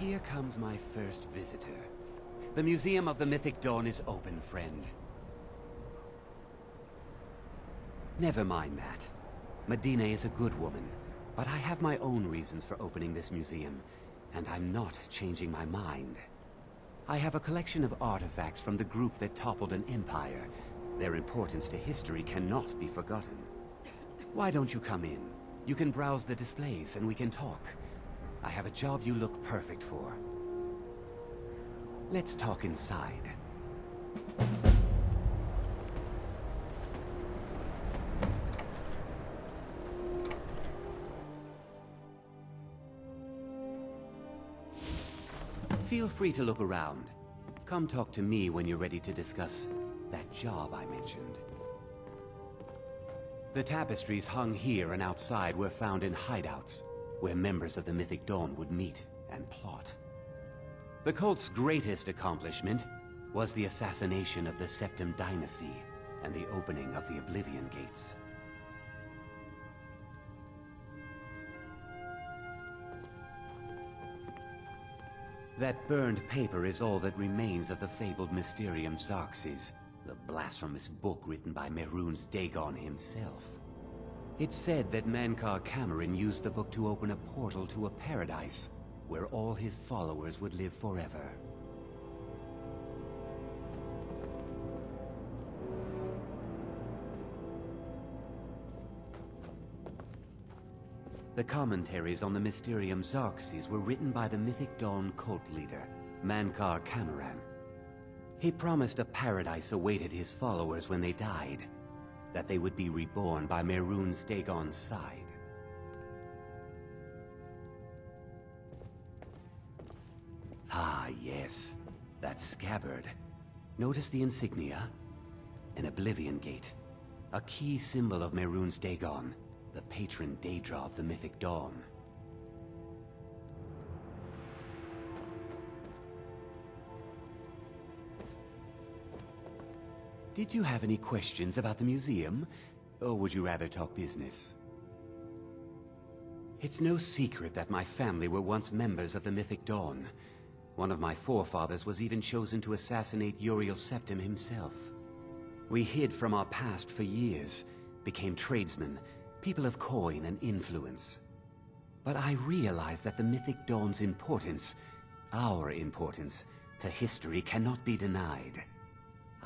here comes my first visitor. The Museum of the Mythic Dawn is open, friend. Never mind that. Medina is a good woman, but I have my own reasons for opening this museum, and I'm not changing my mind. I have a collection of artifacts from the group that toppled an empire. Their importance to history cannot be forgotten. Why don't you come in? You can browse the displays and we can talk. I have a job you look perfect for. Let's talk inside. Feel free to look around. Come talk to me when you're ready to discuss that job I mentioned. The tapestries hung here and outside were found in hideouts, where members of the Mythic Dawn would meet and plot. The cult's greatest accomplishment was the assassination of the Septim Dynasty and the opening of the Oblivion Gates. That burned paper is all that remains of the fabled Mysterium Xarxes, the blasphemous book written by Mehrunes Dagon himself. It's said that Mankar Cameron used the book to open a portal to a paradise, where all his followers would live forever. The commentaries on the Mysterium Xarxes were written by the Mythic Dawn cult leader, Mankar Cameron. He promised a paradise awaited his followers when they died, that they would be reborn by Mehrunes Dagon's side. Ah, yes, that scabbard. Notice the insignia? An Oblivion Gate, a key symbol of Mehrunes Dagon, the patron Daedra of the Mythic Dawn. Did you have any questions about the museum? Or would you rather talk business? It's no secret that my family were once members of the Mythic Dawn. One of my forefathers was even chosen to assassinate Uriel Septim himself. We hid from our past for years, became tradesmen, people of coin and influence. But I realized that the Mythic Dawn's importance, our importance, to history cannot be denied.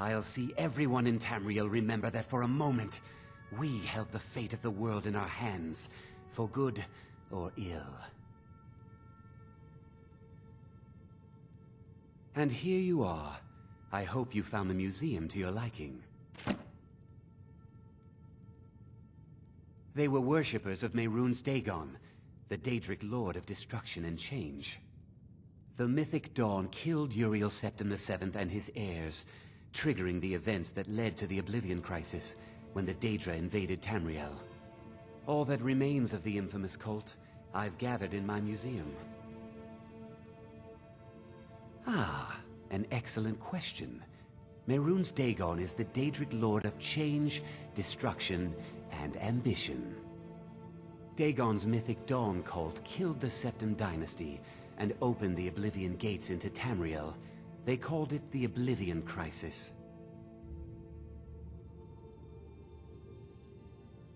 I'll see everyone in Tamriel remember that for a moment, we held the fate of the world in our hands, for good or ill. And here you are. I hope you found the museum to your liking. They were worshippers of Mehrunes Dagon, the Daedric Lord of Destruction and Change. The Mythic Dawn killed Uriel Septim VII and his heirs, triggering the events that led to the Oblivion Crisis when the Daedra invaded Tamriel. All that remains of the infamous cult, I've gathered in my museum. Ah, an excellent question. Mehrunes Dagon is the Daedric Lord of Change, Destruction, and Ambition. Dagon's Mythic Dawn cult killed the Septim Dynasty and opened the Oblivion Gates into Tamriel. They called it the Oblivion Crisis.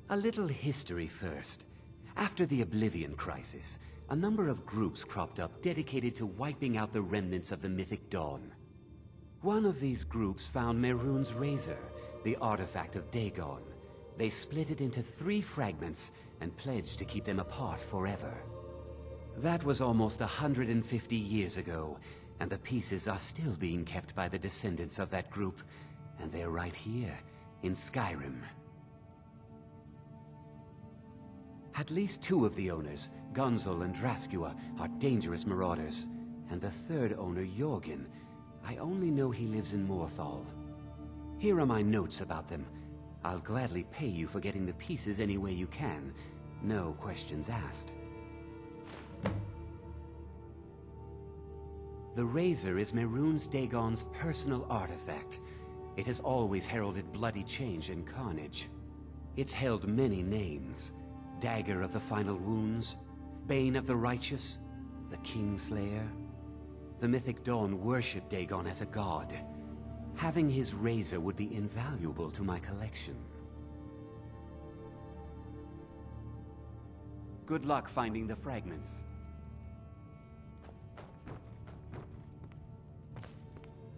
A little history first. After the Oblivion Crisis, a number of groups cropped up dedicated to wiping out the remnants of the Mythic Dawn. One of these groups found Mehrunes' razor, the artifact of Dagon. They split it into 3 fragments and pledged to keep them apart forever. That was almost 150 years ago, and the pieces are still being kept by the descendants of that group, and they're right here, in Skyrim. At least 2 of the owners, Gunzel and Draskua, are dangerous marauders, and the 3rd owner, Jorgen, I only know he lives in Morthal. Here are my notes about them. I'll gladly pay you for getting the pieces any way you can. No questions asked. The razor is Mehrunes Dagon's personal artifact. It has always heralded bloody change and carnage. It's held many names. Dagger of the Final Wounds, Bane of the Righteous, the Kingslayer? The Mythic Dawn worship Dagon as a god. Having his razor would be invaluable to my collection. Good luck finding the fragments.